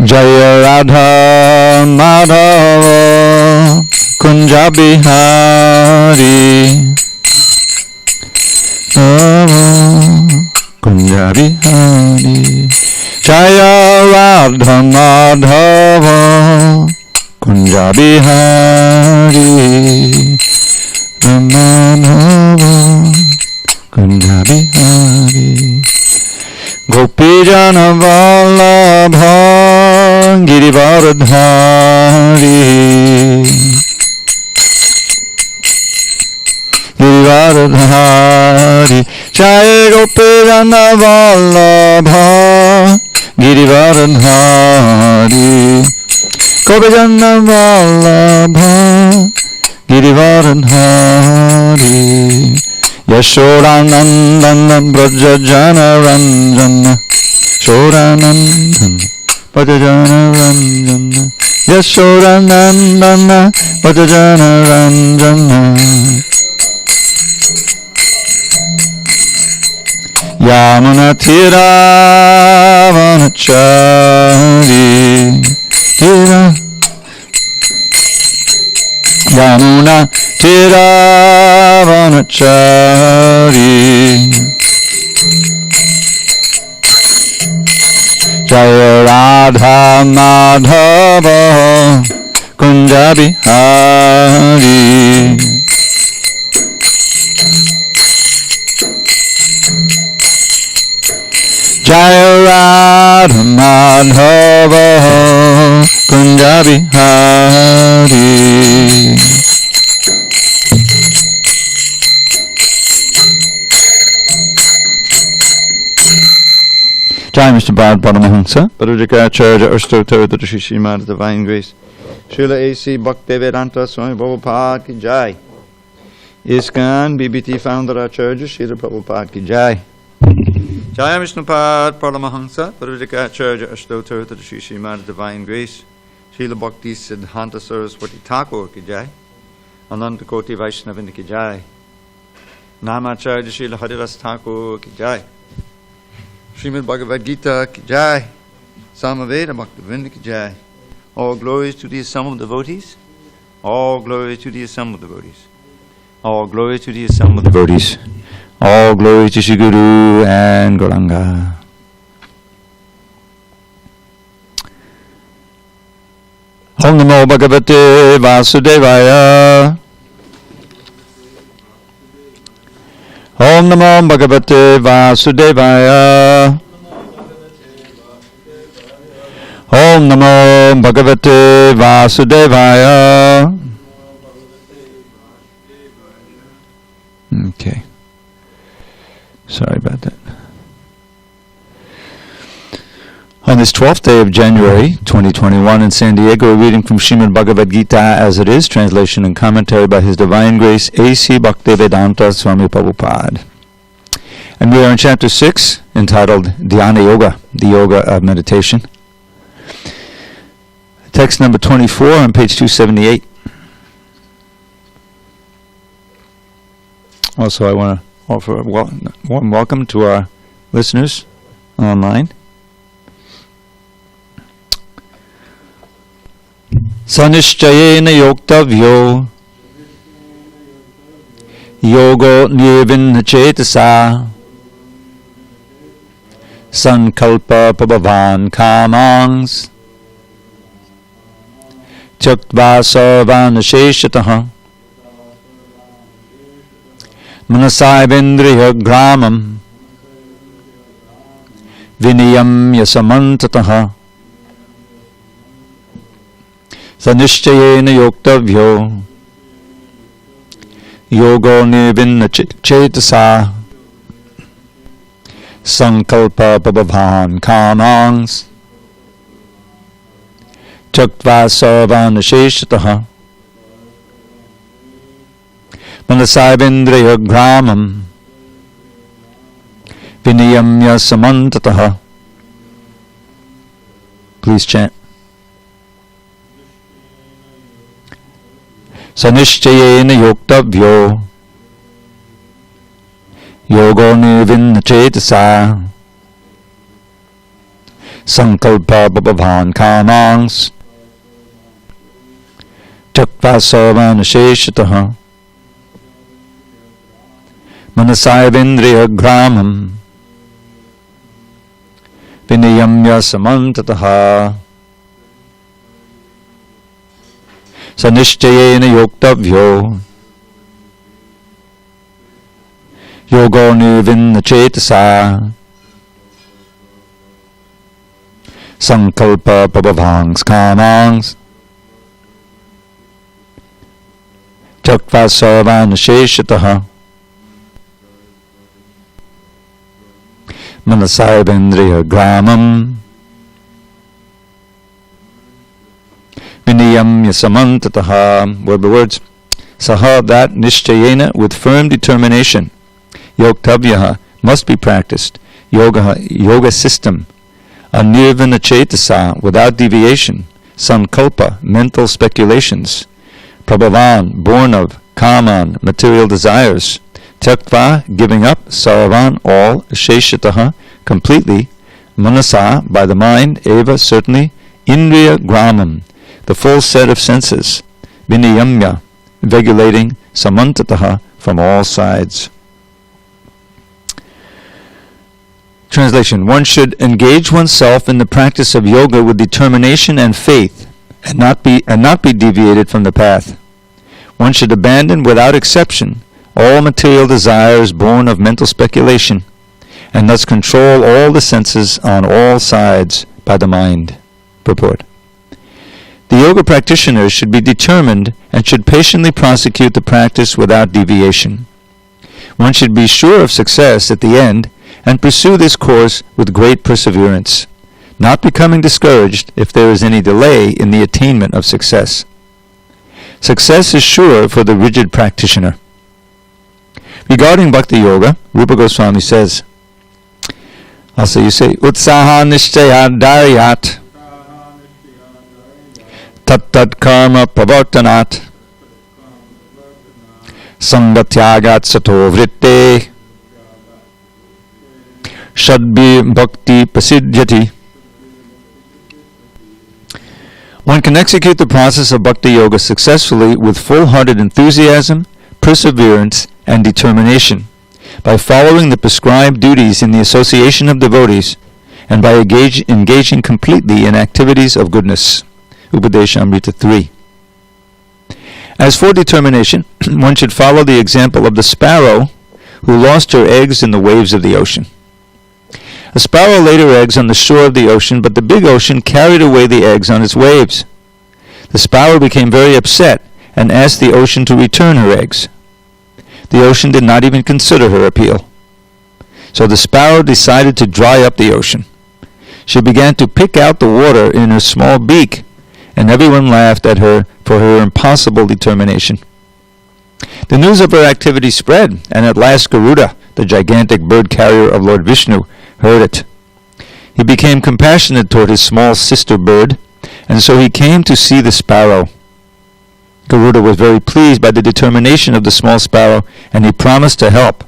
Jaya Radha Madhava Kunja Bihari Kunja Bihari Jaya Radha Madhava Kunja Bihari Madhava Kunja Bihari Gopijana Vallabha Girivaradhari Girivaradhari Jai Gopijana Vallabha Girivaradhari Gopijana Vallabha Girivaradhari Yashodanandana Brajajana Ranjana Shodanandana Brajajana Ranjana Yashodanandana Brajajana Ranjana Yamuna Tira Vanachari Tira Yamuna Tira Vanachari Jaya Radha Madhava Kunja Bihari Jaya Radha Madhava Kunja Bihari Jai Mr. Bhagavad Paramahansa, Parujaka Ashtotar Srimad Divine Grace, Srila A.C. Bhaktivedanta Swami Prabhupada Ki Jai, ISKCON BBT Founder Acharya Srila Prabhupada Ki Jai, Jai Vishnu Pad Paramahansa, Parujaka Ashtotar Srimad Divine Grace, Srila Bhakti Siddhanta Saraswati Thakur Ki Jai, Ananta Koti Vaishnavin Ki Jai, Namacharya Srila Haridas Thakur Ki Jai, Srimad Bhagavad Gita Ki Jai, Samaveda Bhaktivinoda Ki Jai. All glories to the assembled devotees. All glory to the assembled devotees. All glory to the assembled devotees. All glory to Shri Guru and Gauranga. Om Namo Bhagavate Vasudevaya. Om Namo Bhagavate Vasudevaya. Om Namo Bhagavate Vasudevaya. Okay. Sorry about that. On this 12th day of January 2021 in SanDiego, we're reading from Srimad Bhagavad Gita as it is, translation and commentary by His Divine Grace A.C. Bhaktivedanta Swami Prabhupada. And we are in chapter 6, entitled Dhyana Yoga, the Yoga of Meditation. Text number 24 on page 278. Also, I want to offer a warm welcome to our listeners online. Sanishchayena yoktavyo yogo nirvinachetasa sankalpa prabhavan kamangs tyaktva sarvanasheshataha manasayavendriya gramam viniyam yasamantataha Sanishchayena yoktavyo yogo nirvinachetasa sankalpa prabhavan kamangs tyaktva sarvanasheshataha manasayavendriya gramam viniyam yasamantataha. Please chant. Sanishchayena yoktavyo yogo nirvinachetasa Sankalpa Bhavan Kamangs Chakva Sarvan Sheshataha Manasayavindriya Gramam Vinayamya Samantataha Sanishchayena Yoktavyo Yogo Nirvinna Chetasa Sankalpa Prabhavangs Kamangs Chakva Sarvana Sheshataha Manasayavindriya Gramam Vinayamya Samantataha were the words. Saha, that nishchayena, with firm determination. Yoktavyaha, must be practiced. Yoga system. Anirvana chetasa, without deviation. Sankalpa, mental speculations. Prabhavan, born of. Kaman, material desires. Tyaktva, giving up. Sarvan, all. Sheshataha, completely. Manasa, by the mind. Eva, certainly. Indriya gramam, the full set of senses. Vinayamya, regulating. Samantataha, from all sides. Translation. One should engage oneself in the practice of yoga with determination and faith, and not be deviated from the path. One should abandon without exception all material desires born of mental speculation, and thus control all the senses on all sides by the mind. Purport. The yoga practitioner should be determined and should patiently prosecute the practice without deviation. One should be sure of success at the end and pursue this course with great perseverance, not becoming discouraged if there is any delay in the attainment of success. Success is sure for the rigid practitioner. Regarding Bhakti Yoga, Rupa Goswami says, also you say, Utsaha Nishchaya Daryat Tat Karma Pravartanat Sangatyagat Sato Vritte Shadbi Bhakti Prasidhyati. One can execute the process of Bhakti Yoga successfully with full-hearted enthusiasm, perseverance, and determination, by following the prescribed duties in the association of devotees, and by engaging completely in activities of goodness. Upadeshamrita 3. As for determination, one should follow the example of the sparrow who lost her eggs in the waves of the ocean. A sparrow laid her eggs on the shore of the ocean, but the big ocean carried away the eggs on its waves. The sparrow became very upset and asked the ocean to return her eggs. The ocean did not even consider her appeal. So the sparrow decided to dry up the ocean. She began to pick out the water in her small beak, and everyone laughed at her for her impossible determination. The news of her activity spread, and at last Garuda, the gigantic bird carrier of Lord Vishnu, heard it. He became compassionate toward his small sister bird, and so he came to see the sparrow. Garuda was very pleased by the determination of the small sparrow, and he promised to help.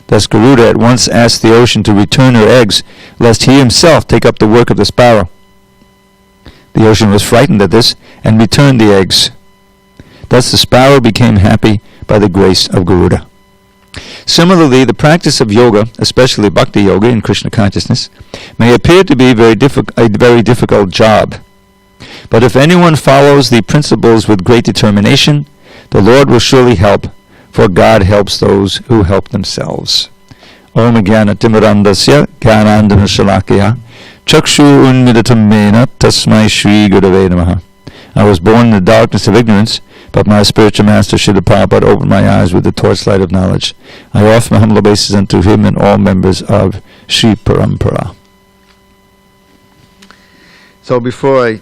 Thus Garuda at once asked the ocean to return her eggs, lest he himself take up the work of the sparrow. The ocean was frightened at this, and returned the eggs. Thus the sparrow became happy by the grace of Garuda. Similarly, the practice of yoga, especially Bhakti Yoga in Krishna consciousness, may appear to be a very difficult job. But if anyone follows the principles with great determination, the Lord will surely help, for God helps those who help themselves. Om Jnana Timirandasya Jnanandana Shalakya Chakshu Unmidatam Mena Tasmai Shri Gurave Namaha. I was born in the darkness of ignorance, but my spiritual master Srila Prabhupada opened my eyes with the torchlight of knowledge. I offer my humble obeisance unto him and all members of Sri Parampara. So before I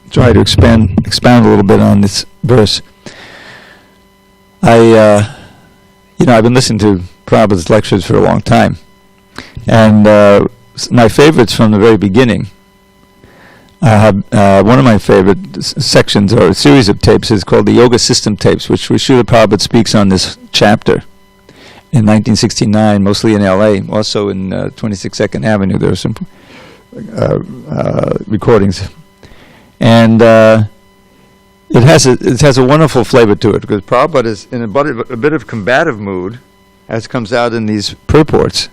try to expound a little bit on this verse, I've been listening to Prabhupada's lectures for a long time, and my favorites from the very beginning. One of my favorite sections or a series of tapes is called the Yoga System tapes, which Srila Prabhupada speaks on this chapter in 1969, mostly in LA, also in 26 Second Avenue. There are some recordings, and it has a wonderful flavor to it, because Prabhupada is in a bit of combative mood, as comes out in these purports.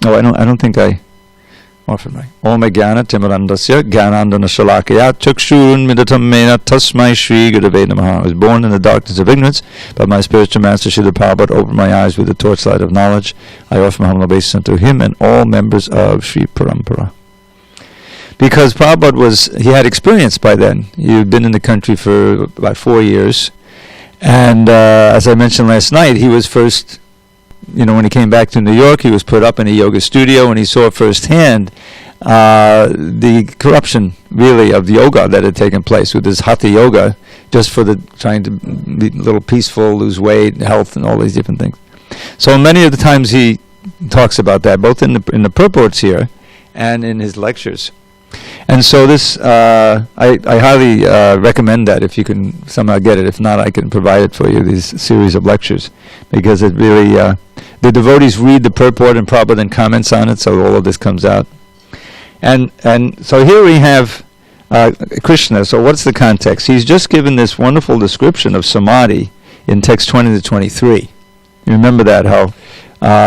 Oh, I don't think I offered my Om Jnana Timirandasya Jnanandana Shalakaya Chakshurun Midatam Mena Tasmai Shri Gurave Namaha. I was born in the darkness of ignorance, but my spiritual master Srila Prabhupada opened my eyes with the torchlight of knowledge. I offer my humble obeisance unto him and all members of Sri Parampara. Because Prabhupada he had experience by then. He'd been in the country for about 4 years, and as I mentioned last night, he was first, when he came back to New York, he was put up in a yoga studio, and he saw firsthand the corruption, really, of yoga that had taken place with this hatha yoga, just for trying to be a little peaceful, lose weight, health, and all these different things. So many of the times he talks about that, both in the purports here and in his lectures. And so this, I highly recommend that if you can somehow get it. If not, I can provide it for you, these series of lectures, because it really, the devotees read the purport and Prabhupada then comments on it, so all of this comes out. And so here we have Krishna. So what's the context? He's just given this wonderful description of samadhi in text 20 to 23. You remember that, how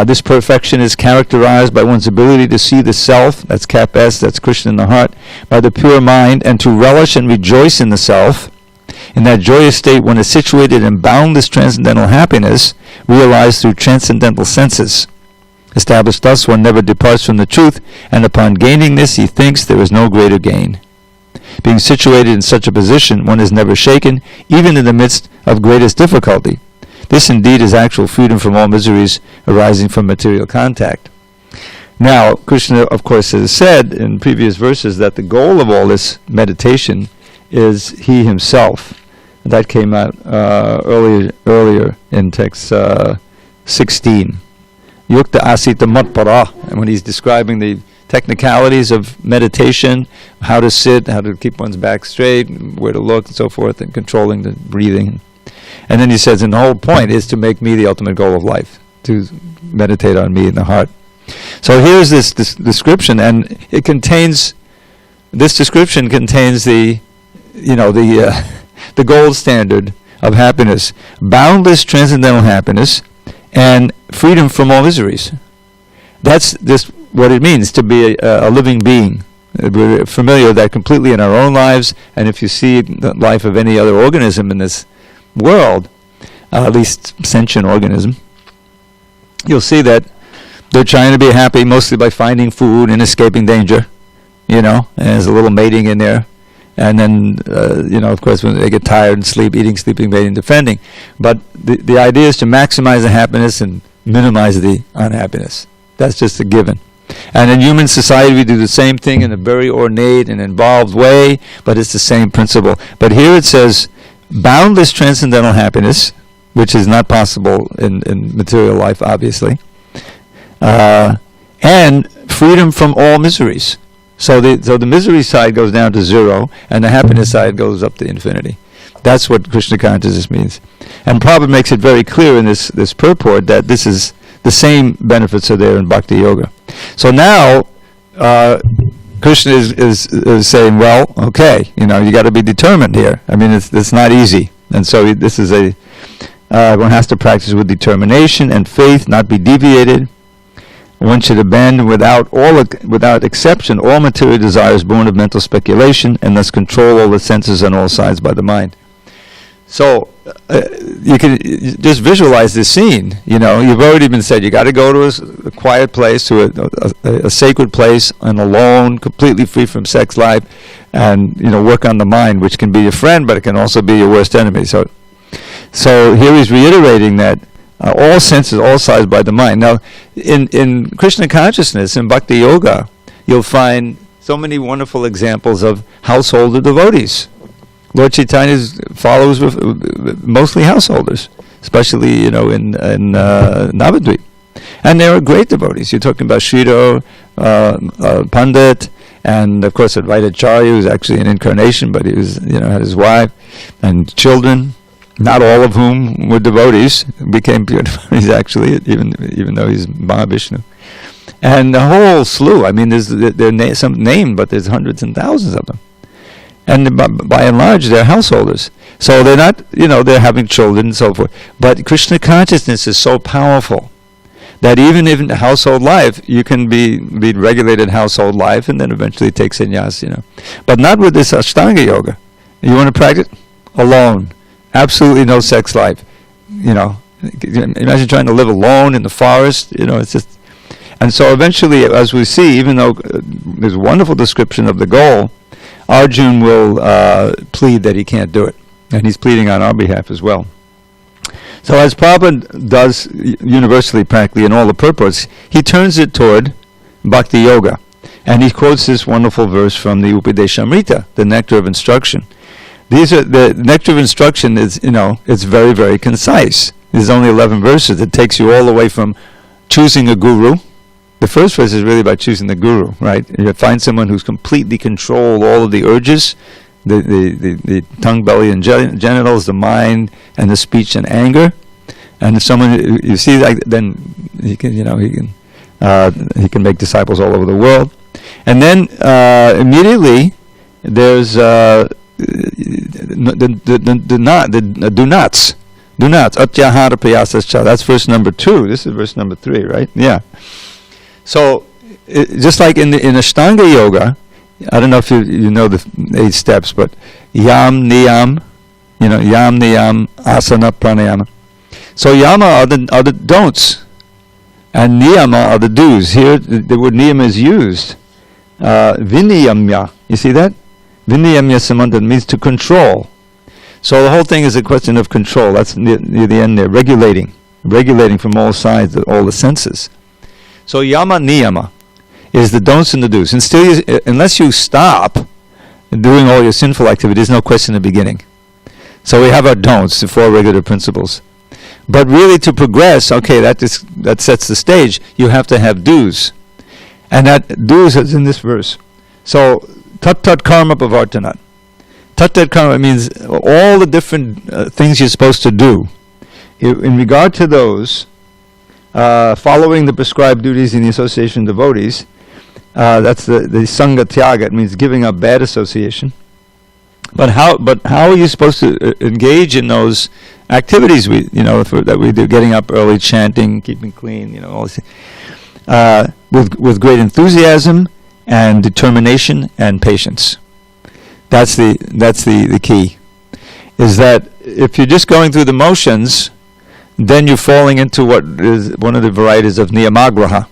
this perfection is characterized by one's ability to see the self, that's cap S, that's Krishna in the heart, by the pure mind, and to relish and rejoice in the self. In that joyous state, one is situated in boundless transcendental happiness, realized through transcendental senses. Established thus, one never departs from the truth, and upon gaining this, he thinks there is no greater gain. Being situated in such a position, one is never shaken, even in the midst of greatest difficulty. This indeed is actual freedom from all miseries arising from material contact. Now, Krishna, of course, has said in previous verses that the goal of all this meditation is he himself. That came out earlier in text 16. Yukta asita matpara, and when he's describing the technicalities of meditation, how to sit, how to keep one's back straight, where to look, and so forth, and controlling the breathing. And then he says, and the whole point is to make me the ultimate goal of life, to meditate on me in the heart. So here's this description, and this description contains the gold standard of happiness, boundless transcendental happiness, and freedom from all miseries. That's just what it means to be a living being. We're familiar with that completely in our own lives, and if you see the life of any other organism in this world, at least sentient organism, you'll see that they're trying to be happy mostly by finding food and escaping danger, and there's a little mating in there, and then of course when they get tired and sleep, eating, sleeping, mating, defending. But the idea is to maximize the happiness and minimize the unhappiness. That's just a given. And in human society we do the same thing in a very ornate and involved way, but it's the same principle. But here it says boundless transcendental happiness, which is not possible in material life, obviously, and freedom from all miseries. So the misery side goes down to zero, and the happiness side goes up to infinity. That's what Krishna consciousness means. And Prabhupada makes it very clear in this purport that this is the same benefits are there in Bhakti Yoga. So now Krishna is saying, well, okay, you got to be determined here. I mean, it's not easy, and so this is one has to practice with determination and faith, not be deviated. One should abandon without exception all material desires born of mental speculation, and thus control all the senses on all sides by the mind. So you can just visualize this scene. You've already been said you got to go to a quiet place, to a sacred place, and alone, completely free from sex life, and work on the mind, which can be your friend, but it can also be your worst enemy. So here he's reiterating that all senses, all sides by the mind. Now, in Krishna consciousness, in Bhakti Yoga, you'll find so many wonderful examples of householder devotees. Lord Chaitanya's followers were mostly householders, especially in Navadvip, and they were great devotees. You're talking about Sridhar Pandit, and of course Advaita Acharya, who's actually an incarnation, but he was had his wife and children, not all of whom were devotees, became pure devotees actually, even though he's Mahavishnu. And a whole slew. I mean, they're some named, but there's hundreds and thousands of them. And by and large, they're householders. So they're not, they're having children and so forth. But Krishna consciousness is so powerful that even in household life, you can be regulated household life and then eventually take sannyas, But not with this Ashtanga yoga. You want to practice? Alone. Absolutely no sex life. Imagine trying to live alone in the forest. It's just... And so eventually, as we see, even though there's a wonderful description of the goal, Arjun will plead that he can't do it. And he's pleading on our behalf as well. So as Prabhupada does universally, practically in all the purports, he turns it toward Bhakti Yoga. And he quotes this wonderful verse from the Upadeshamrita, the Nectar of Instruction. The Nectar of Instruction is, it's very, very concise. There's only 11 verses. It takes you all the way from choosing a guru. The first verse is really about choosing the guru, right? You find someone who's completely controlled all of the urges, the tongue, belly, and genitals, the mind, and the speech and anger. And if someone you see like, then he can he can make disciples all over the world. And then immediately there's the do nots. Atyahara payasascha. That's verse number 2. This is verse number 3, right? Yeah. So just like in Ashtanga yoga, I don't know if you know the 8 steps, but yam, niyam, yam, niyam, asana, pranayama. So yama are the don'ts, and niyama are the do's. Here the word niyama is used. Viniyamya, you see that? Viniyamya samanta means to control. So the whole thing is a question of control. That's near the end there, regulating from all sides, all the senses. So yama niyama is the don'ts and the do's. And still, unless you stop doing all your sinful activity, there's no question in the beginning. So we have our don'ts, the 4 regular principles. But really to progress, okay, that sets the stage, you have to have do's. And that do's is in this verse. So, tat tat karma pavartanat. Tat tat karma means all the different things you're supposed to do. In regard to those, following the prescribed duties in the association of devotees, that's the sangha tyaga. It means giving up bad association. But how are you supposed to engage in those activities that we do? Getting up early, chanting, keeping clean, all these things, with great enthusiasm and determination and patience. That's the key. Is that if you're just going through the motions, then you're falling into what is one of the varieties of niyamagraha.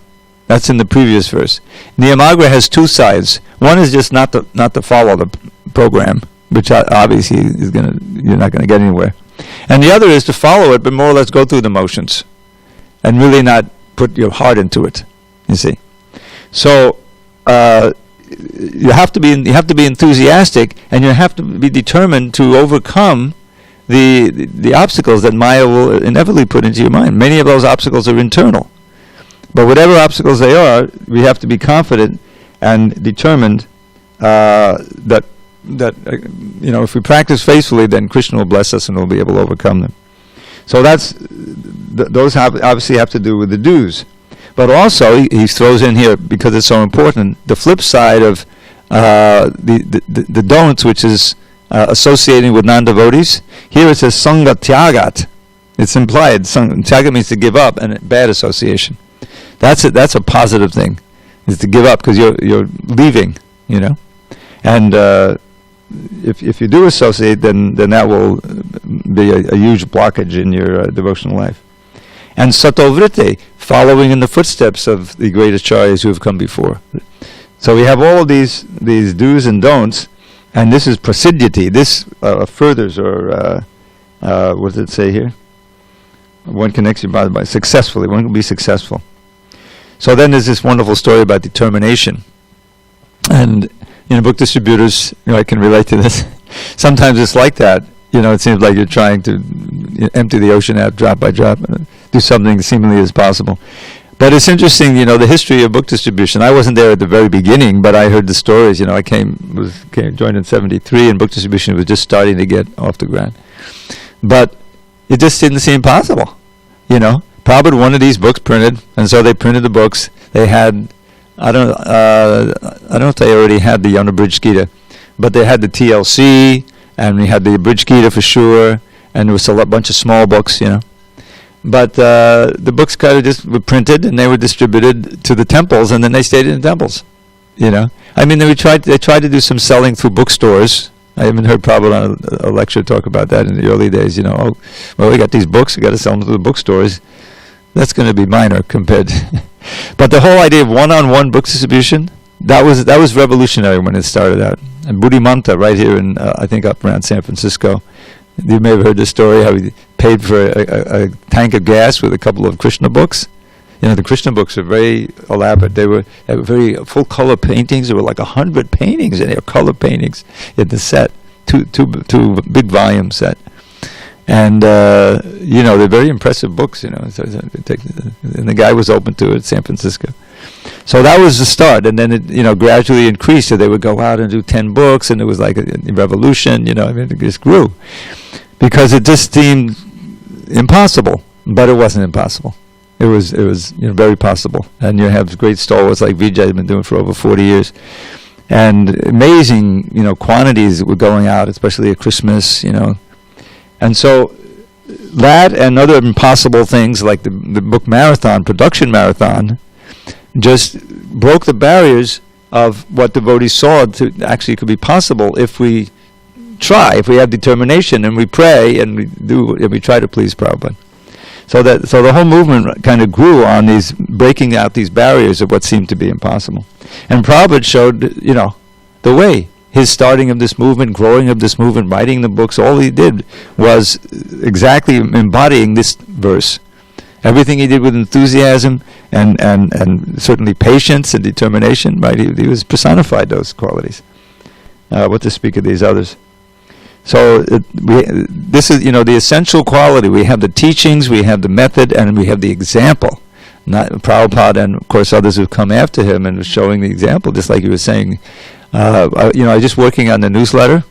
That's in the previous verse. Niyamagraha has 2 sides. One is just not to follow the program, which obviously you're not going to get anywhere. And the other is to follow it, but more or less go through the motions, and really not put your heart into it. You see, so you have to be enthusiastic, and you have to be determined to overcome the obstacles that Maya will inevitably put into your mind. Many of those obstacles are internal. But whatever obstacles they are, we have to be confident and determined that if we practice faithfully, then Krishna will bless us and we'll be able to overcome them. So those obviously have to do with the do's. But also, he throws in here, because it's so important, the flip side of the don'ts, which is associating with non-devotees. Here it says sangha tyagat. It's implied. Tyaga means to give up, and bad association. That's a positive thing, is to give up, because you're leaving, And if you do associate, then that will be a huge blockage in your devotional life. And satovritte, following in the footsteps of the great acharyas who have come before. So we have all of these do's and don'ts, and this is prasiddhiti. This furthers, or what does it say here? One connects you by successfully. One can be successful. So then there's this wonderful story about determination. And book distributors, I can relate to this. Sometimes it's like that. It seems like you're trying to empty the ocean out drop by drop, and do something seemingly as possible. But it's interesting, the history of book distribution. I wasn't there at the very beginning, but I heard the stories. I joined in 73, and book distribution was just starting to get off the ground. But it just didn't seem possible, Prabhupada wanted these books printed, and so they printed the books. They had, I don't know if they already had the Unabridged Gita, but they had the TLC, and we had the Abridged Gita for sure, and there was a bunch of small books, But the books kind of just were printed, and they were distributed to the temples, and then they stayed in the temples. I mean, they tried to do some selling through bookstores. I haven't heard Prabhupada on a lecture talk about that in the early days. Oh, well, we got these books, we got to sell them to the bookstores. That's going to be minor compared to but the whole idea of one-on-one book distribution, that was revolutionary when it started out. And Buddhimanta, right here in, I think up around San Francisco, you may have heard the story how he paid for a tank of gas with a couple of Krishna books. The Krishna books are very elaborate. They were very full color paintings. There were like 100 paintings in there, color paintings in the set, two big volume set. And they're very impressive books. So, and the guy was open to it, San Francisco. So that was the start, and then it gradually increased. So they would go out and do 10 books, and it was like a revolution. It just grew because it just seemed impossible, but it wasn't impossible. It was very possible, and you have great stalwarts like Vijay has been doing for over 40 years, and amazing quantities were going out, especially at Christmas, and so that and other impossible things like the book marathon, production marathon, just broke the barriers of what devotees saw to actually could be possible if we try, if we have determination and we pray and we try to please Prabhupada. So the whole movement kind of grew on these breaking out these barriers of what seemed to be impossible. And Prabhupada showed, the way. His starting of this movement, growing of this movement, writing the books, all he did was exactly embodying this verse. Everything he did with enthusiasm and certainly patience and determination, right? He was personified those qualities. What to speak of these others? So this is, the essential quality. We have the teachings, we have the method, and we have the example. Not Prabhupada and, of course, others who've come after him and showing the example, just like he was saying. I was just working on the newsletter.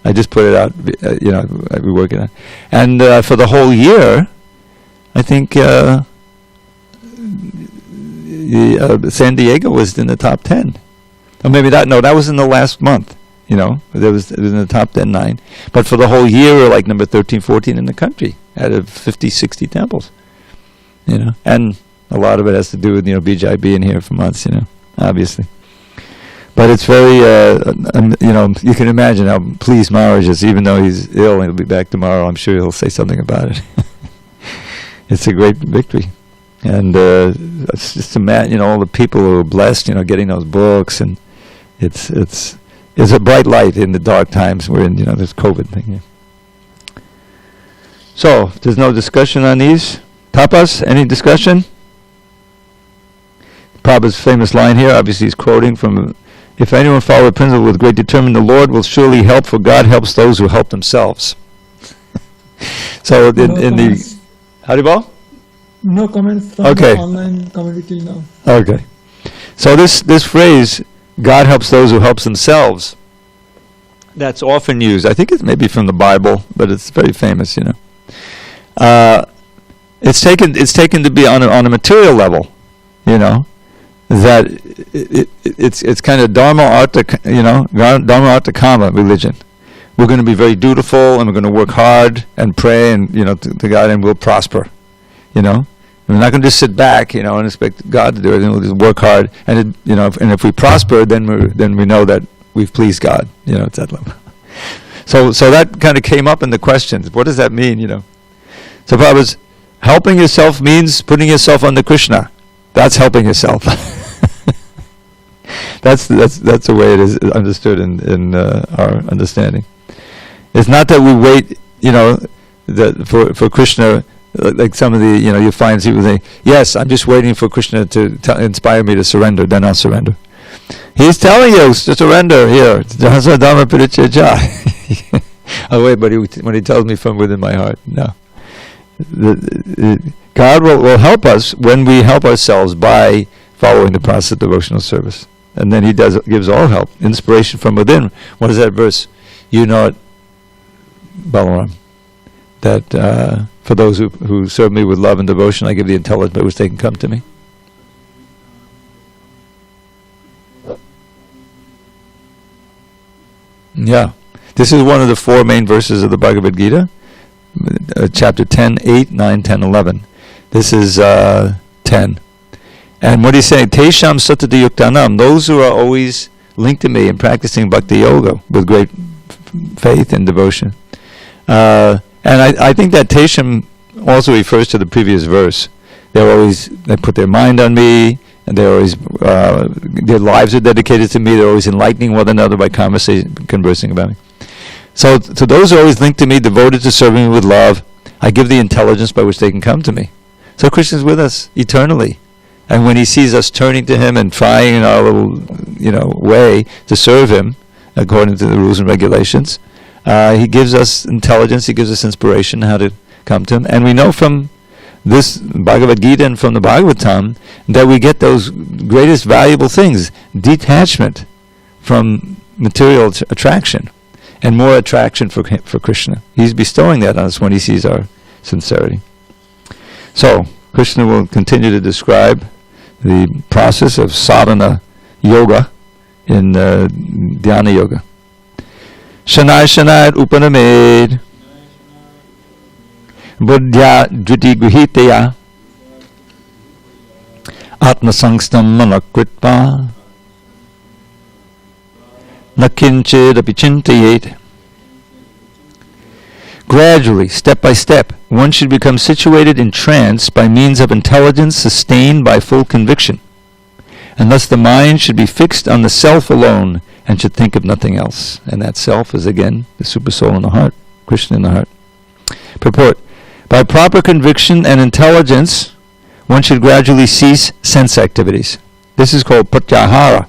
I just put it out, I've been working on it. And for the whole year, I think SanDiego was in the top 10. Or maybe that was in the last month. It was in the top 10, 9. But for the whole year, we're like number 13, 14 in the country out of 50, 60 temples. And a lot of it has to do with, Vijay being here for months, obviously. But it's very, you can imagine how pleased Maharaj is, even though he's ill. He'll be back tomorrow. I'm sure he'll say something about it. It's a great victory. And it's just imagine, all the people who are blessed, getting those books. And it's a bright light in the dark times we're in, this COVID thing. Yeah. So, there's no discussion on these. Tapas, any discussion? Prabhupada's famous line here, obviously he's quoting from... If anyone follow the principle with great determination, the Lord will surely help, for God helps those who help themselves. So in the... Haribol? No comments from the online community now. Okay. So this phrase, God helps those who help themselves, that's often used. I think it's maybe from the Bible, but it's very famous, It's taken to be on a material level, that it's kind of dharma artha, dharma artha kama religion. We're going to be very dutiful, and we're going to work hard and pray, and to God, and we'll prosper. We're not going to just sit back, and expect God to do it. And we'll just work hard, and and if we prosper, then we know that we've pleased God. It's that level. So that kind of came up in the questions. What does that mean? So Prabhupada's helping yourself means putting yourself under Krishna. That's helping yourself. That's the way it is understood in our understanding. It's not that we wait, for Krishna, like some of the, you find people say, yes, I'm just waiting for Krishna to inspire me to surrender, then I'll surrender. He's telling you to surrender here. Oh wait, but when he tells me from within my heart, no. God will help us when we help ourselves by following the process of devotional service. And then he gives all help, inspiration from within. What is that verse? You know it, Balaram, that For those who serve me with love and devotion, I give the intelligence by which they can come to me. Yeah. This is one of the 4 main verses of the Bhagavad Gita. Chapter 10, 8, 9, 10, 11. This is 10. And what he's saying, Tesham Satati Yuktanam, those who are always linked to me and practicing bhakti yoga with great faith and devotion. And I think that Tesham also refers to the previous verse. They put their mind on me, and they're always, their lives are dedicated to me, they're always enlightening one another by conversing about me. So to those who are always linked to me, devoted to serving me with love, I give the intelligence by which they can come to me. So Krishna is with us eternally. And when he sees us turning to him and trying in our little, way to serve him, according to the rules and regulations, he gives us intelligence, he gives us inspiration how to come to him. And we know from this Bhagavad Gita and from the Bhagavatam that we get those greatest valuable things, detachment from material attraction, and more attraction for Krishna. He's bestowing that on us when he sees our sincerity. So, Krishna will continue to describe the process of sadhana yoga in dhyana yoga. Shanai Shanai Upanamed Buddhya Dhriti Guhitaya Atma Sangstam Manakritva Nakinchid Apichintayet. Gradually, step by step, one should become situated in trance by means of intelligence sustained by full conviction. And thus the mind should be fixed on the self alone and should think of nothing else. And that self is again the super soul in the heart, Krishna in the heart. Purport. By proper conviction and intelligence, one should gradually cease sense activities. This is called pratyahara.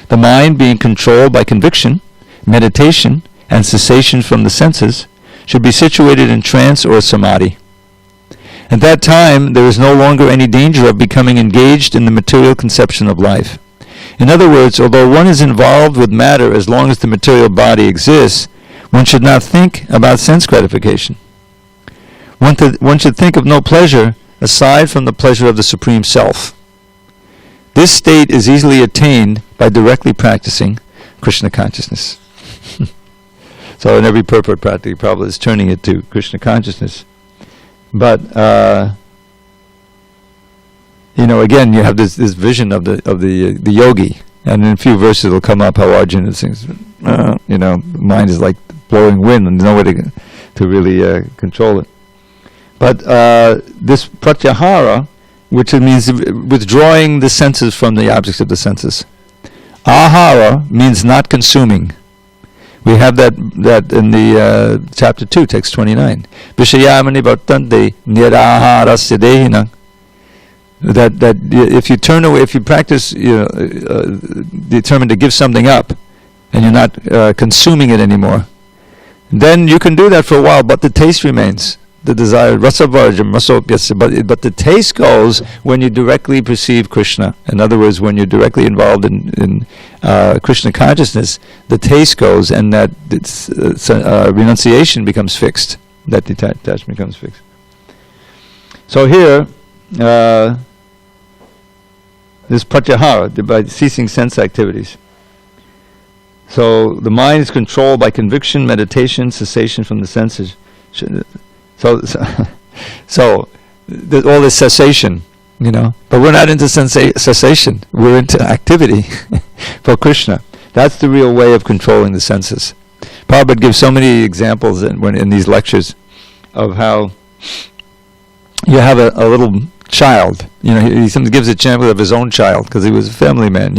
The mind being controlled by conviction, meditation, and cessation from the senses should be situated in trance or samadhi. At that time, there is no longer any danger of becoming engaged in the material conception of life. In other words, although one is involved with matter as long as the material body exists, one should not think about sense gratification. One should think of no pleasure aside from the pleasure of the Supreme Self. This state is easily attained by directly practicing Krishna consciousness. So in every purport, practically, Prabhupada is turning it to Krishna consciousness. But again, you have this vision of the yogi, and in a few verses it'll come up how Arjuna thinks, mind is like blowing wind, and there's no way to really control it. But this pratyahara, which means withdrawing the senses from the objects of the senses. Ahara means not consuming. We have that in the chapter 2, text 29. Vishayamani vartante niraharasya dehina. That if you turn away, if you practice, determined to give something up, and you're not consuming it anymore, then you can do that for a while, but the taste remains. The desire, rasavarjam, rasopyasya, but the taste goes when you directly perceive Krishna. In other words, when you're directly involved in Krishna consciousness, the taste goes, and that renunciation becomes fixed. That detachment becomes fixed. So here, this pratyahara, by ceasing sense activities. So the mind is controlled by conviction, meditation, cessation from the senses. So all this cessation, but we're not into cessation. We're into activity for Krishna. That's the real way of controlling the senses. Prabhupada gives so many examples in these lectures of how you have a little child. He sometimes gives an example of his own child because he was a family man,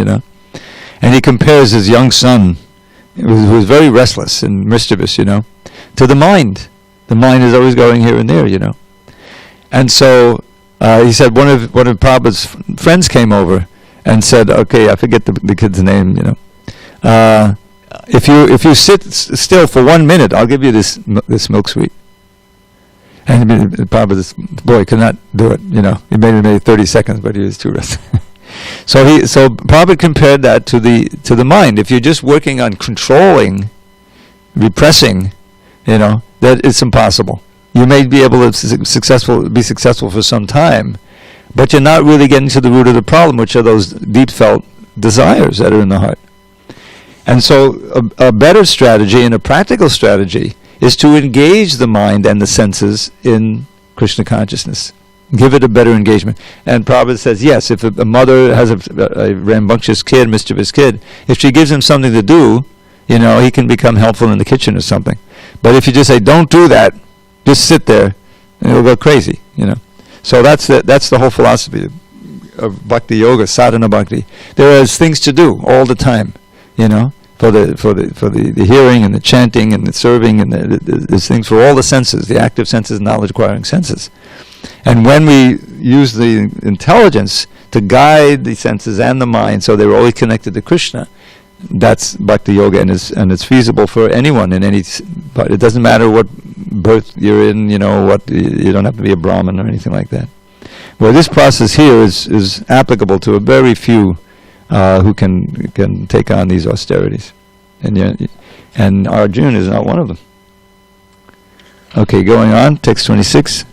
and he compares his young son, who was very restless and mischievous, to the mind. The mind is always going here and there, And so he said one of Prabhupada's friends came over and said, okay, I forget the kid's name, if you sit still for 1 minute, I'll give you this milk sweet. And Prabhupada's boy could not do it, He made it maybe 30 seconds, but he was too restless. So Prabhupada compared that to the mind. If you're just working on controlling, repressing, that it's impossible. you may be able to be successful for some time, but you're not really getting to the root of the problem, which are those deep felt desires that are in the heart. And so a better strategy and a practical strategy is to engage the mind and the senses in Krishna consciousness. Give it a better engagement. And Prabhupada says, yes, if a mother has a rambunctious kid, mischievous kid, if she gives him something to do, he can become helpful in the kitchen or something. But if you just say, don't do that, just sit there, and he'll go crazy, So that's the whole philosophy of Bhakti Yoga, sadhana bhakti. There is things to do all the time, for the hearing and the chanting and the serving, and there's things for all the senses, the active senses, knowledge acquiring senses. And when we use the intelligence to guide the senses and the mind so they're always connected to Krishna, that's Bhakti Yoga, and it's feasible for anyone in any. But it doesn't matter what birth you're in. You don't have to be a Brahmin or anything like that. Well, this process here is applicable to a very few who can take on these austerities, and Arjuna is not one of them. Okay, going on, text 26.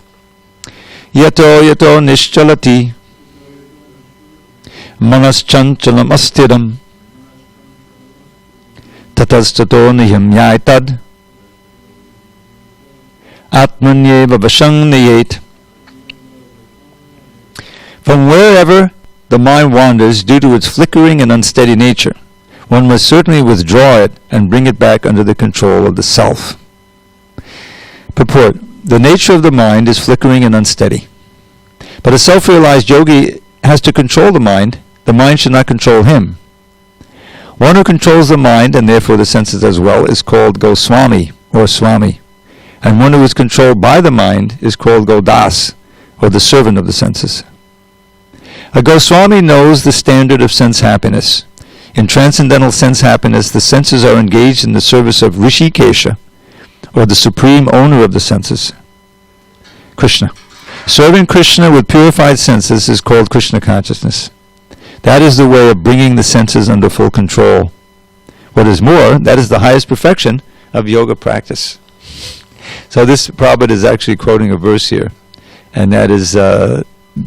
Yato nischalati manaschanchalam astiram tatastato niyamyaitad atmanyeva vashang niyet. From wherever the mind wanders due to its flickering and unsteady nature, one must certainly withdraw it and bring it back under the control of the self. Purport. The nature of the mind is flickering and unsteady. But a self-realized yogi has to control the mind should not control him. One who controls the mind, and therefore the senses as well, is called Goswami, or Swami. And one who is controlled by the mind is called Godas, or the servant of the senses. A Goswami knows the standard of sense happiness. In transcendental sense happiness, the senses are engaged in the service of Rishikesha, or the supreme owner of the senses, Krishna. Serving Krishna with purified senses is called Krishna consciousness. That is the way of bringing the senses under full control. What is more, that is the highest perfection of yoga practice. So this Prabhupada is actually quoting a verse here, and that is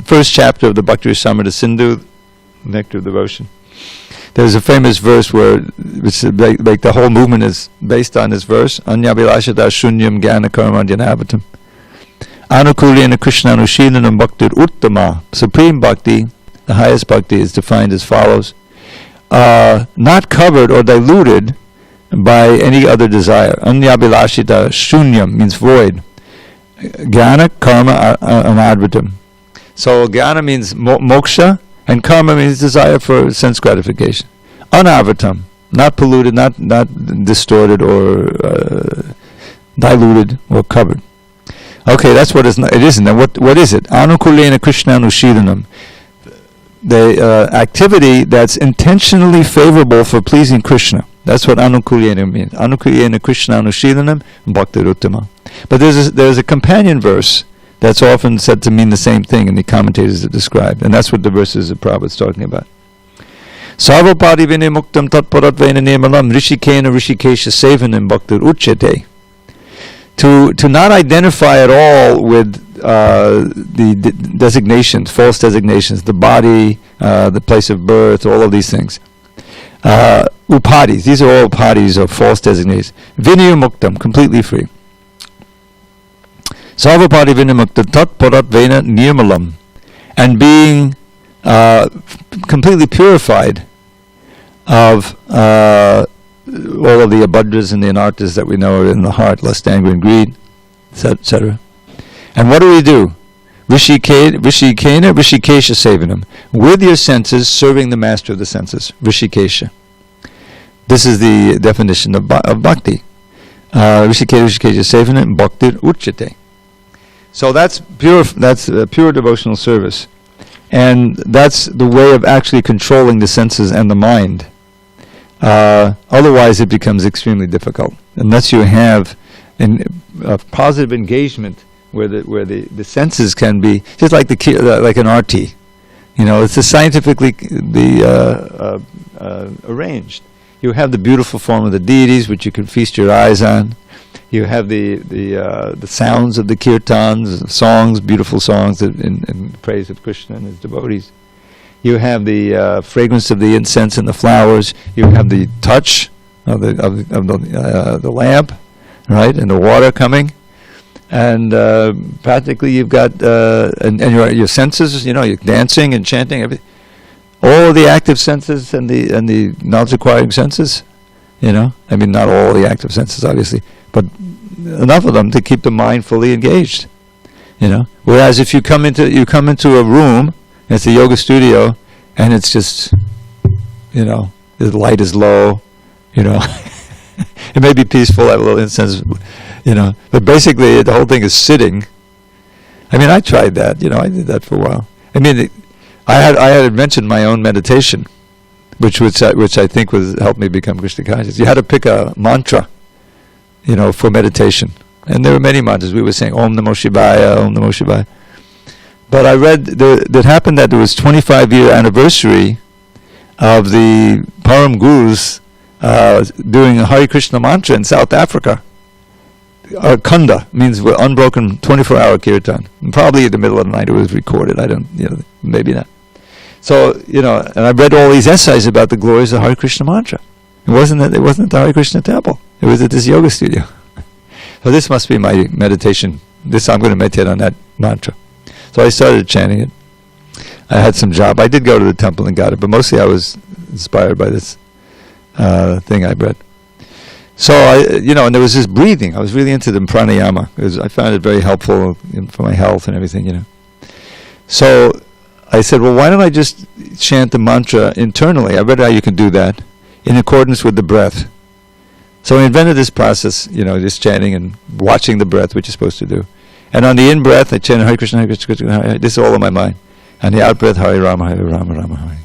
first chapter of the Bhakti Rasamrita Sindhu, Nectar of Devotion. There's a famous verse where it's like the whole movement is based on this verse. Anyabhilashata shunyam jnana karma dhyanabatam. Anukulena Krishna anushilanam bhaktir uttama. Supreme bhakti, the highest bhakti, is defined as follows. Not covered or diluted by any other desire. Anyabhilashita shunyam means void. Jnana karma anadvatam. So jnana means moksha, and karma means desire for sense gratification. Anavatam, not polluted, not distorted or diluted or covered. Okay, that's what it isn't. Now what is it? Anukulena Krishna anushilanam. The activity that's intentionally favorable for pleasing Krishna. That's what anukulena means. Anukulena Krishna anushilanam bhaktir uttama. But there's a companion verse that's often said to mean the same thing, and the commentators have described, and that's what the verses of Prabhupada is talking about. Sarvapadi vinimuktam tatparat nirmalam rishikena rishikesha sevanam bhaktir uchyate. To not identify at all with the designations, false designations, the body, the place of birth, all of these things. Upadis, these are all upadis or false designations. Vinimuktam, completely free. Sarvapadi vinimukta tat parat vena nirmalam, and being completely purified of all of the abhadras and the anarthas that we know are in the heart, lust, anger, and greed, etc. And what do? Rishikena rishikesha sevanam. With your senses, serving the master of the senses, Rishikesha. This is the definition of bhakti. Rishikena rishikesha sevanam bhaktir uchyate. So that's pure devotional service. And that's the way of actually controlling the senses and the mind. Otherwise it becomes extremely difficult. Unless you have a positive engagement where the senses can be, just like like an RT. It's scientifically arranged. You have the beautiful form of the deities which you can feast your eyes on. You have the sounds of the kirtans, songs, beautiful songs in praise of Krishna and his devotees. You have the fragrance of the incense and the flowers. You have the touch of the lamp, right, and the water coming, and practically you've got and your senses. You're dancing and chanting, everything. All the active senses and the knowledge-acquiring senses. I mean, not all the active senses, obviously, but enough of them to keep the mind fully engaged. Whereas if you come into a room, it's a yoga studio, and it's just, the light is low, it may be peaceful, have a little incense, but basically the whole thing is sitting. I mean, I tried that, I did that for a while. I mean, I had mentioned my own meditation, which I think helped me become Krishna conscious. You had to pick a mantra, for meditation. And there were many mantras. We were saying Om Namo Shivaya, Om Namo Shivaya. But I read that happened that there was 25-year anniversary of the Param Gurus doing a Hare Krishna mantra in South Africa. Khanda means unbroken 24-hour kirtan. And probably in the middle of the night it was recorded. I don't, maybe not. So, and I read all these essays about the glories of Hare Krishna mantra. It wasn't at the Hare Krishna temple. It was at this yoga studio. So this must be my meditation. I'm going to meditate on that mantra. So I started chanting it. I had some job. I did go to the temple and got it, but mostly I was inspired by this thing I read. So and there was this breathing. I was really into the pranayama. I found it very helpful for my health and everything, So I said, well, why don't I just chant the mantra internally? I read how you can do that in accordance with the breath. So I invented this process, just chanting and watching the breath, which you're supposed to do. And on the in-breath, I chant Hare Krishna, Hare Krishna, Krishna, Hare. This is all in my mind. And the out-breath, Hare Rama, Hare Rama, Rama, Hare.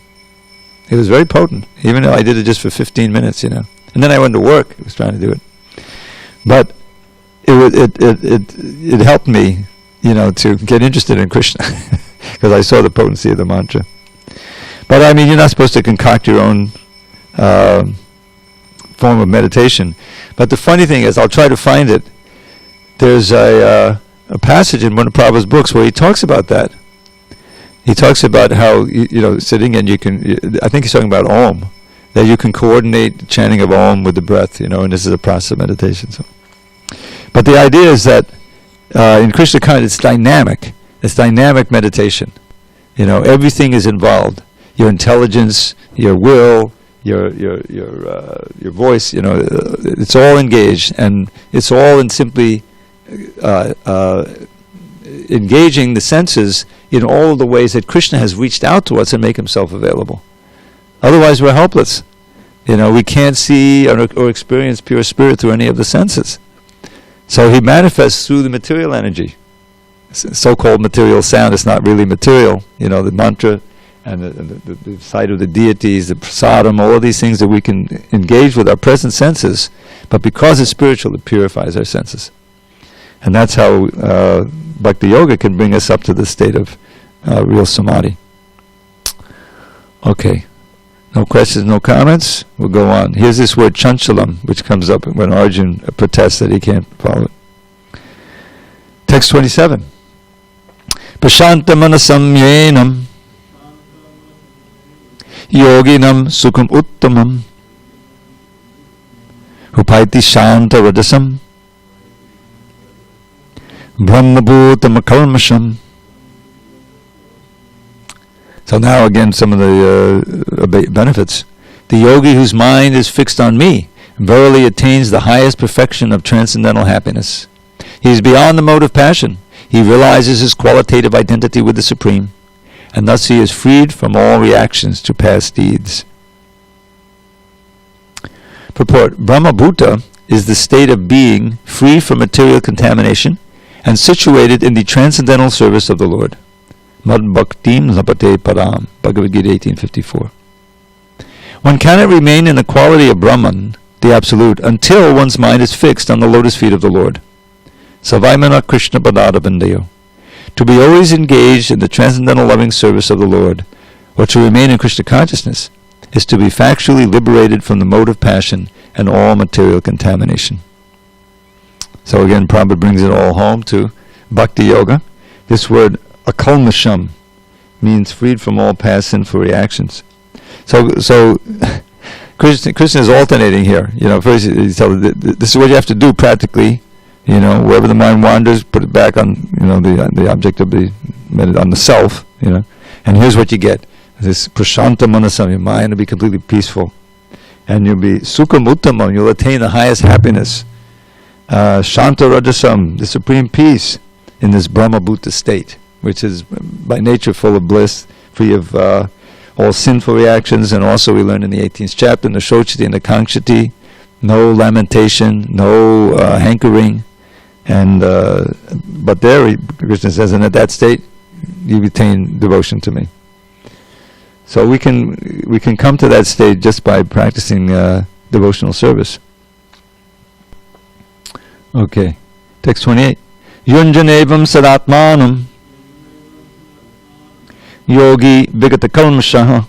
It was very potent, even though I did it just for 15 minutes, And then I went to work. I was trying to do it. But it helped me, to get interested in Krishna. Because I saw the potency of the mantra. But I mean, you're not supposed to concoct your own form of meditation. But the funny thing is, I'll try to find it. There's a passage in one of Prabhupada's books where he talks about that. He talks about how, sitting and you can, I think he's talking about Om, that you can coordinate the chanting of Om with the breath, and this is a process of meditation. So. But the idea is that in Krishna consciousness, it's dynamic. It's dynamic meditation. Everything is involved. Your intelligence, your will, your voice. It's all engaged, and it's all in simply engaging the senses in all of the ways that Krishna has reached out to us and make himself available. Otherwise, we're helpless. We can't see or experience pure spirit through any of the senses. So he manifests through the material energy. So-called material sound is not really material. The mantra and the sight of the deities, the prasadam, all of these things that we can engage with our present senses. But because it's spiritual, it purifies our senses. And that's how Bhakti Yoga can bring us up to the state of real samadhi. Okay. No questions, no comments? We'll go on. Here's this word chanchalam, which comes up when Arjun protests that he can't follow it. Text 27. Prashantamanasam yenam yoginam sukham uttamam upaiti shanta radasam brahmabhutam kalmasham. So now again some of the benefits. The yogi whose mind is fixed on me verily attains the highest perfection of transcendental happiness. He is beyond the mode of passion. He realizes his qualitative identity with the Supreme, and thus he is freed from all reactions to past deeds. Purport. Brahmabhuta is the state of being free from material contamination and situated in the transcendental service of the Lord. Mad bhaktim lapate param. Bhagavad Gita 1854. One cannot remain in the quality of Brahman, the Absolute, until one's mind is fixed on the lotus feet of the Lord. Savaimana Krishna Padada Vandeyo. To be always engaged in the transcendental loving service of the Lord, or to remain in Krishna consciousness, is to be factually liberated from the mode of passion and all material contamination. So again, Prabhupada brings it all home to Bhakti Yoga. This word, akalmasham, means freed from all past sinful reactions. So Krishna is alternating here. First he's telling this is what you have to do practically. Wherever the mind wanders, put it back on the object of on the self. And here's what you get: this prashanta manasam. Your mind will be completely peaceful, and you'll be sukham uttamam. You'll attain the highest happiness. Shanta rajasam, the supreme peace in this Brahma Bhuta state, which is by nature full of bliss, free of all sinful reactions. And also we learn in the 18th chapter, in the Shochati and the Kankshati, no lamentation, no hankering. And but there, Krishna says, and at that state, you attain devotion to me. So we can come to that state just by practicing devotional service. Okay, text 28. Yunjanevam sadatmanam yogi vigata kalmashaha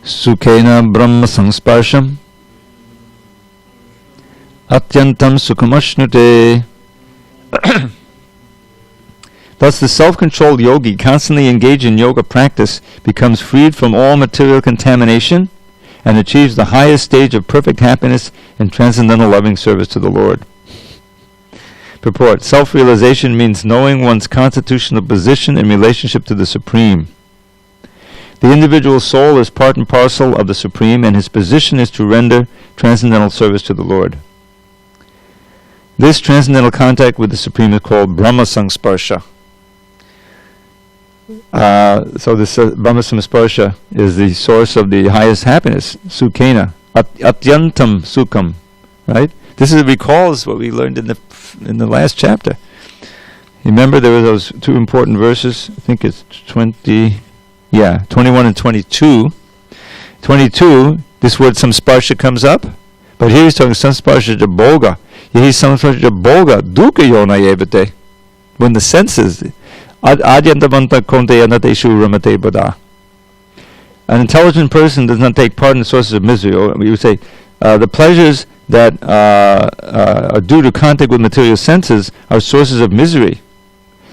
sukhena brahma sangsparsham atyantam sukhamashnute. Thus the self-controlled yogi, constantly engaged in yoga practice, becomes freed from all material contamination and achieves the highest stage of perfect happiness in transcendental loving service to the Lord. Purport: self-realization means knowing one's constitutional position in relationship to the Supreme. The individual soul is part and parcel of the Supreme, and his position is to render transcendental service to the Lord. This transcendental contact with the Supreme is called Brahma Sangsparsha. So this Brahma Sangsparsha is the source of the highest happiness, Sukhena, Atyantam Sukham, right? This recalls what we learned in the last chapter. Remember there were those two important verses, I think it's 21 and 22. 22, this word Samsparsha comes up, but here he's talking Samsparsha Boga. Yehi Samsparsha Boga, Dukkha Yona Yevate. When the senses, Adyantavanta Konte Yanateshu Ramate Bada. An intelligent person does not take part in the sources of misery, or we would say the pleasures that are due to contact with material senses are sources of misery.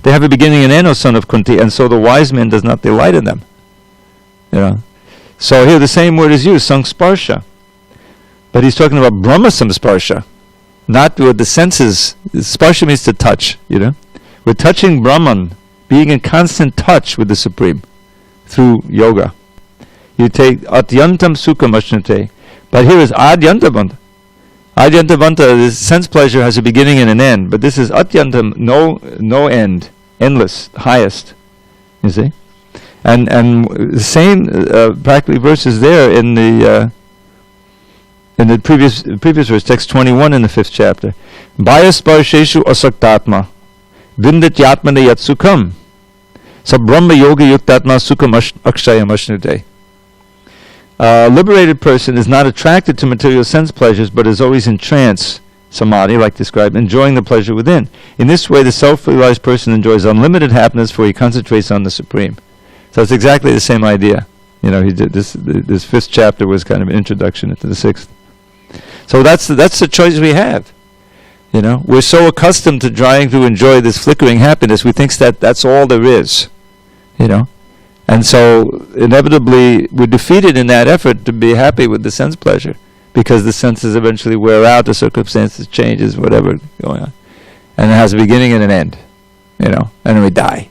They have a beginning and end, O son of Kunti, and so the wise man does not delight in them. So here the same word is used, Sangsparsha. But he's talking about Brahma Samsparsha, not with the senses. Sparsha means to touch, We're touching Brahman, being in constant touch with the Supreme through yoga. You take Atyantam Sukha Mashnate, but here is Adyantavanta. Adyantavanta, this sense pleasure has a beginning and an end, but this is Atyantam, no end, endless, highest. You see? And the same practically verses there in the previous verse, text 21 in the 5th chapter. Bhayasparsheshu asaktatma Vindit yatmane yat sukham Sabrahma yoga yuktatma sukham akshayam ashnute. A liberated person is not attracted to material sense pleasures, but is always in trance, samadhi, like described, enjoying the pleasure within. In this way, the self-realized person enjoys unlimited happiness, for he concentrates on the Supreme. So it's exactly the same idea. He did this 5th chapter was kind of an introduction into the 6th. So that's the choice we have. We're so accustomed to trying to enjoy this flickering happiness, we think that that's all there is. And so inevitably we're defeated in that effort to be happy with the sense pleasure, because the senses eventually wear out, the circumstances changes, whatever going on, and it has a beginning and an end, and then we die.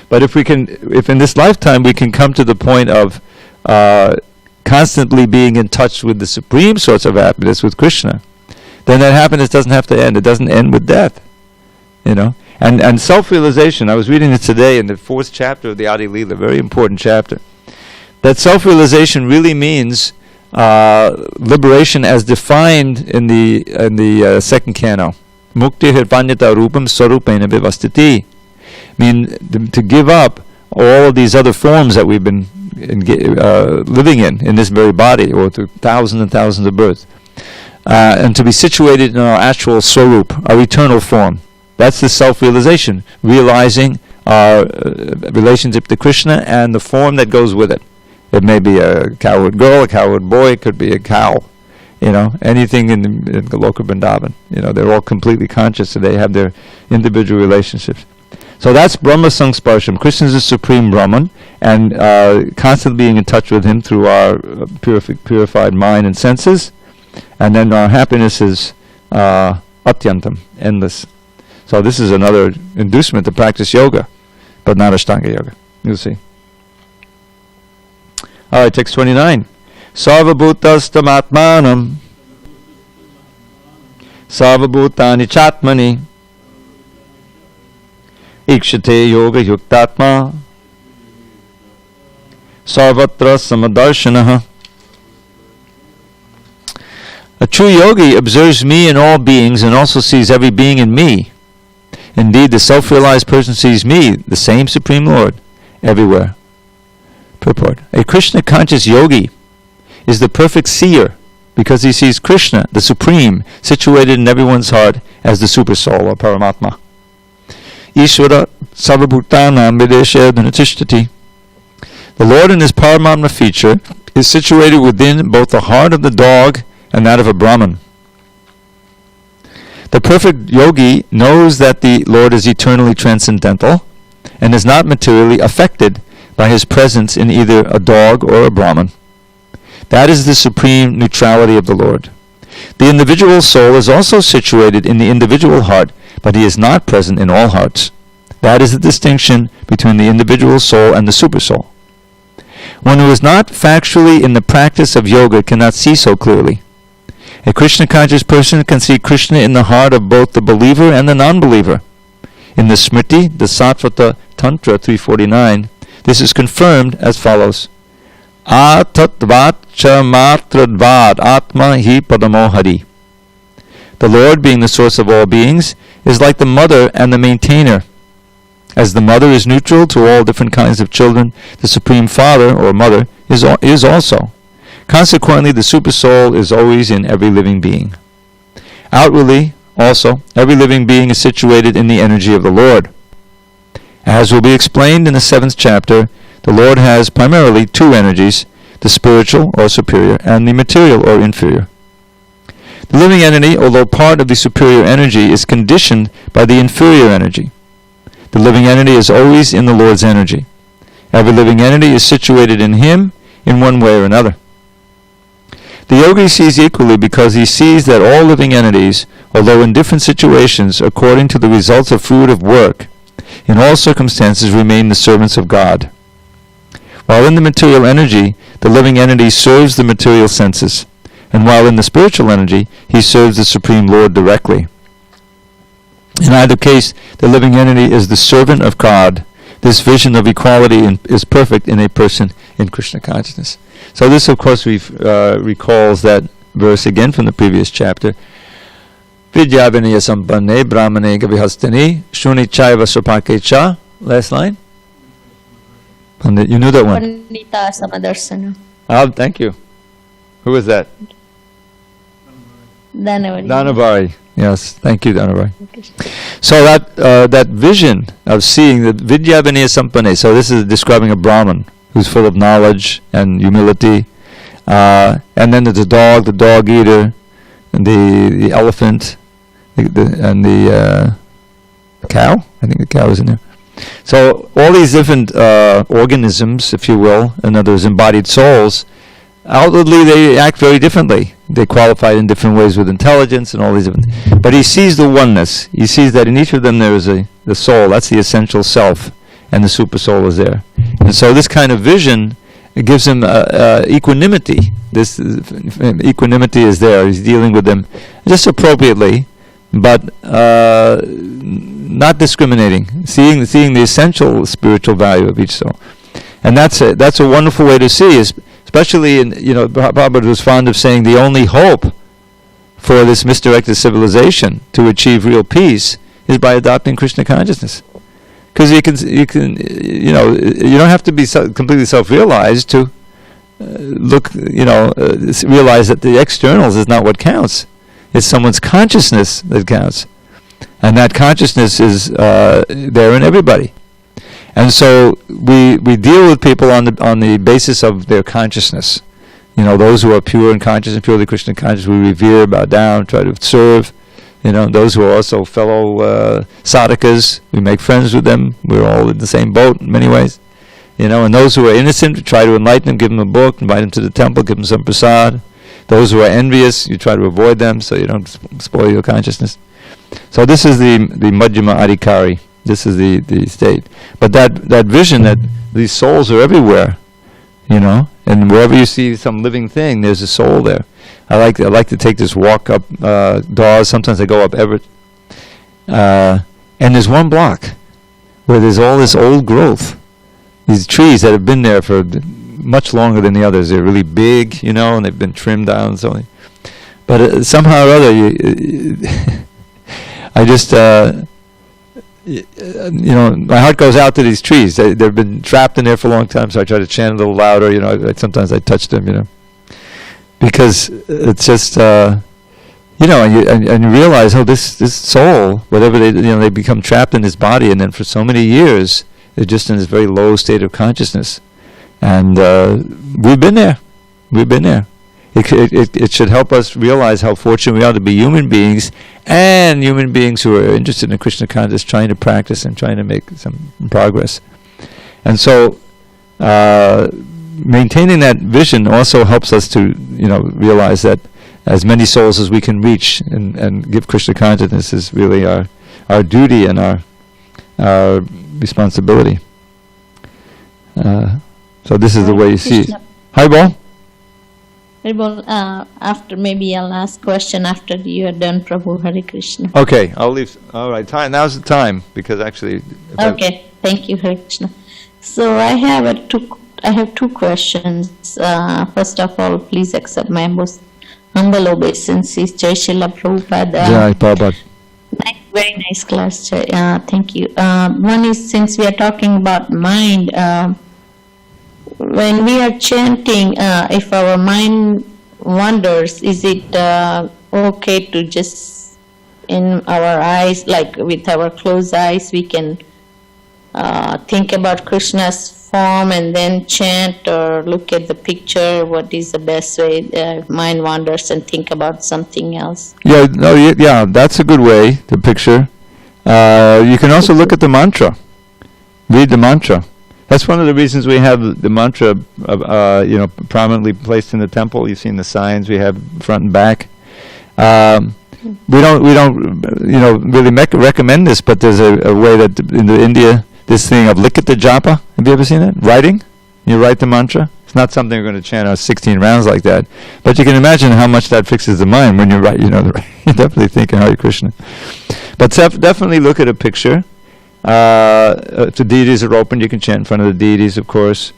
But if in this lifetime we can come to the point of constantly being in touch with the supreme source of happiness, with Krishna, then that happiness doesn't have to end. It doesn't end with death. And self-realization, I was reading it today in the 4th chapter of the Adi Leela, very important chapter, that self-realization really means liberation as defined in the 2nd canto. Mukti hirvanyata rupam sarupena vivastiti. To give up all of these other forms that we've been living in this very body, or through thousands and thousands of births, and to be situated in our actual swarup, our eternal form. That's the self-realization, realizing our relationship to Krishna and the form that goes with it. It may be a cowherd girl, a cowherd boy, it could be a cow. anything in Goloka Vrindavan. They're all completely conscious, so they have their individual relationships. So that's Brahma Sangsparsham. Krishna is the supreme Brahman, and constantly being in touch with him through our purified mind and senses. And then our happiness is atyantam, endless. So this is another inducement to practice yoga, but not Ashtanga yoga. You'll see. All right, text 29. Sarvabhutastam atmanam sarvabhutani chatmani ikshate yoga yuktatma sarvatra samadarshanaha. A true yogi observes me in all beings and also sees every being in me. Indeed, the self-realized person sees me, the same Supreme Lord, everywhere. Purport. A Krishna-conscious yogi is the perfect seer because he sees Krishna, the Supreme, situated in everyone's heart as the Super Soul or Paramatma. Ishvara sarvabhutanam videsha dhanatishthati. The Lord in his Paramatma feature is situated within both the heart of the dog and that of a Brahman. The perfect yogi knows that the Lord is eternally transcendental and is not materially affected by his presence in either a dog or a Brahman. That is the supreme neutrality of the Lord. The individual soul is also situated in the individual heart, but he is not present in all hearts. That is the distinction between the individual soul and the super soul. One who is not factually in the practice of yoga cannot see so clearly. A Krishna-conscious person can see Krishna in the heart of both the believer and the non-believer. In the Smriti, the Satvata Tantra 349, this is confirmed as follows. Atatvat cha matradvad atma hi padamohari. The Lord, being the source of all beings, is like the mother and the maintainer. As the mother is neutral to all different kinds of children, the Supreme Father, or Mother, is also. Consequently, the Super Soul is always in every living being. Outwardly, also, every living being is situated in the energy of the Lord. As will be explained in the 7th chapter, the Lord has primarily two energies, the spiritual or superior and the material or inferior. The living entity, although part of the superior energy, is conditioned by the inferior energy. The living entity is always in the Lord's energy. Every living entity is situated in him in one way or another. The yogi sees equally because he sees that all living entities, although in different situations according to the results of fruit of work, in all circumstances remain the servants of God. While in the material energy, the living entity serves the material senses, and while in the spiritual energy, he serves the Supreme Lord directly. In either case, the living entity is the servant of God. This vision of equality is perfect in a person in Krishna consciousness. So this, of course, recalls that verse again from the previous chapter. Vidya vinaya sampanne brahmane gavihastani shuni chaiva sopake cha. Last line. You knew that one. Pandita samadarsana. Oh, thank you. Who was that? Dhanavari. Yes, thank you, Dhanavari. So that vision of seeing the Vidya Vinaya Sampanne, so this is describing a Brahman who's full of knowledge and humility, and then there's the dog eater, and the elephant, and the cow. I think the cow is in there. So all these different organisms, if you will, and others embodied souls, outwardly they act very differently. They qualify in different ways with intelligence and all these different. But he sees the oneness. He sees that in each of them there is the soul. That's the essential self, and the super soul is there. And so this kind of vision, it gives him equanimity. This equanimity is there. He's dealing with them just appropriately, but not discriminating. Seeing the essential spiritual value of each soul, and that's a wonderful way to see. Especially in, Prabhupada was fond of saying the only hope for this misdirected civilization to achieve real peace is by adopting Krishna consciousness. Because you don't have to be completely self-realized to realize that the externals is not what counts. It's someone's consciousness that counts. And that consciousness is there in everybody. And so we deal with people on the basis of their consciousness. those who are pure and conscious and purely Krishna conscious, we revere, bow down, try to serve. Those who are also fellow sadhakas, we make friends with them. We're all in the same boat in many ways. And those who are innocent, we try to enlighten them, give them a book, invite them to the temple, give them some prasad. Those who are envious, you try to avoid them so you don't spoil your consciousness. So this is the Madhyama Adhikari. This is the state. But that vision that these souls are everywhere, and wherever you see some living thing, there's a soul there. I like to take this walk up Dawes. Sometimes I go up Everett. And there's one block where there's all this old growth. These trees that have been there for much longer than the others. They're really big, and they've been trimmed down and so on. But somehow or other, I just, my heart goes out to these trees. They've been trapped in there for a long time, so I try to chant a little louder. Sometimes I touch them, because it's just, and you realize, this soul, whatever they become trapped in this body, and then for so many years, they're just in this very low state of consciousness. And we've been there. It should help us realize how fortunate we are to be human beings, and human beings who are interested in Krishna consciousness, trying to practice and trying to make some progress. And so, maintaining that vision also helps us to, realize that as many souls as we can reach and give Krishna consciousness is really our duty and our responsibility. So this is the way you see it. Hi, Bo. After, maybe I'll ask question after you are done, Prabhu. Hare Krishna. Okay, I'll leave. All right, now's the time, because actually... Okay, thank you, Hare Krishna. So I have two questions. First of all, please accept my most humble obeisances. Jai Srila Prabhupada. Jai Prabhupada. Very nice class. Thank you. One is, since we are talking about mind, when we are chanting, if our mind wanders, is it okay to just, in our eyes, like with our closed eyes, we can think about Krishna's form and then chant, or look at the picture? What is the best way? Mind wanders and think about something else. Yeah, that's a good way to picture. You can also look at the mantra. Read the mantra. That's one of the reasons we have the mantra, prominently placed in the temple. You've seen the signs we have front and back. We don't, really recommend this, but there's a way that in India, this thing of Likita Japa. Have you ever seen that? Writing? You write the mantra. It's not something we're going to chant out 16 rounds like that. But you can imagine how much that fixes the mind when you write, you're definitely thinking Hare Krishna. But definitely look at a picture. If the deities are open, you can chant in front of the deities, of course.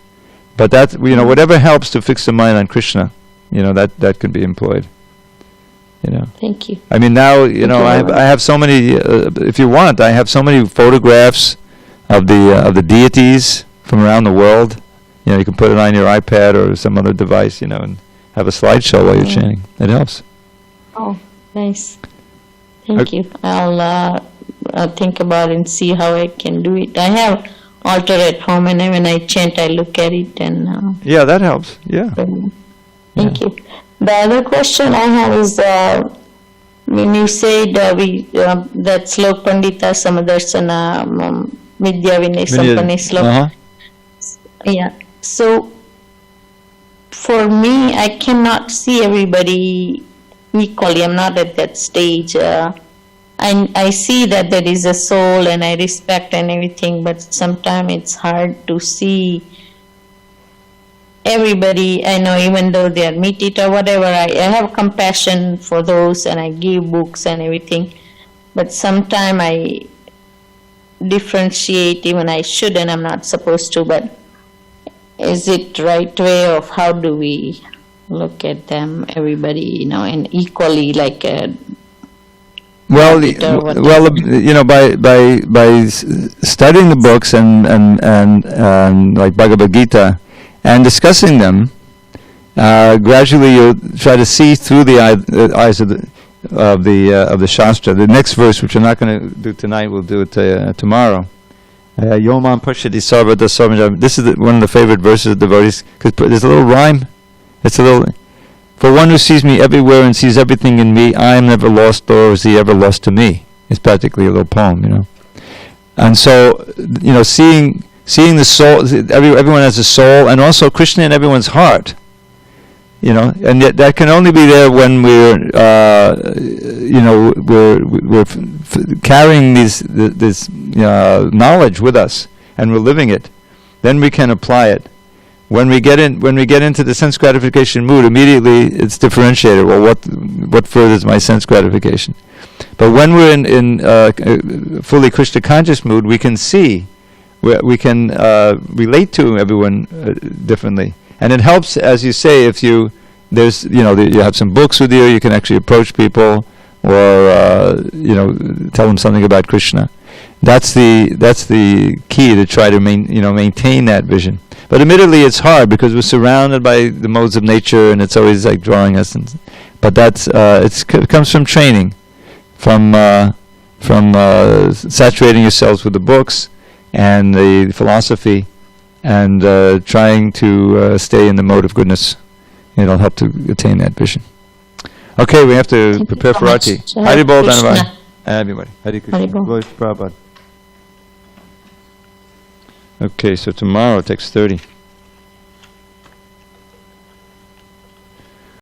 But that, whatever helps to fix the mind on Krishna, that can be employed. Thank you. I mean, now, I have so many, if you want, I have so many photographs of the deities from around the world. You can put it on your iPad or some other device, and have a slideshow while you're chanting. It helps. Oh, nice. Thank you. I'll think about it and see how I can do it. I have altar at home, and when I chant, I look at it and... yeah, that helps. Yeah. Thank you. The other question I have is, when you said that Slok Pandita Samadarsana Vidya Vinay Sampane Slok. Yeah. So, for me, I cannot see everybody equally. I'm not at that stage. I see that there is a soul and I respect and everything, but sometimes it's hard to see everybody. I know, even though they are meat eater or whatever, I have compassion for those and I give books and everything. But sometimes I differentiate, even I should and I'm not supposed to, but is it right way of how do we look at them, everybody, and equally like by studying the books and like Bhagavad Gita and discussing them, gradually you'll try to see through the eyes of the Shastra. The next verse, which I'm not going to do tonight, we'll do it tomorrow. Yomam Pashati Sarvada Sarvajam. This is one of the favorite verses of devotees, because there's a little rhyme It's a little. For one who sees me everywhere and sees everything in me, I am never lost, nor is he ever lost to me. It's practically a little poem, you know. And so, you know, seeing the soul, everyone has a soul, and also Krishna in everyone's heart. You know, and yet that can only be there when we're, you know, we're carrying this knowledge with us, and we're living it. Then we can apply it. When we get into the sense gratification mood, immediately it's differentiated. Well, what furthers my sense gratification? But when we're in fully Krishna conscious mood, we can see, we can relate to everyone differently. And it helps, as you say, if you have some books with you can actually approach people, or tell them something about Krishna. That's the key to try to maintain that vision. But admittedly, it's hard because we're surrounded by the modes of nature, and it's always like drawing us. But that's it comes from training, from saturating yourselves with the books and the philosophy, and trying to stay in the mode of goodness. It'll help to attain that vision. Okay, we have to prepare for Aarti. Hari Bol, Dhanavad. Everybody. Hari Krishna. Glory to Prabhupada. Okay, so tomorrow, text 30.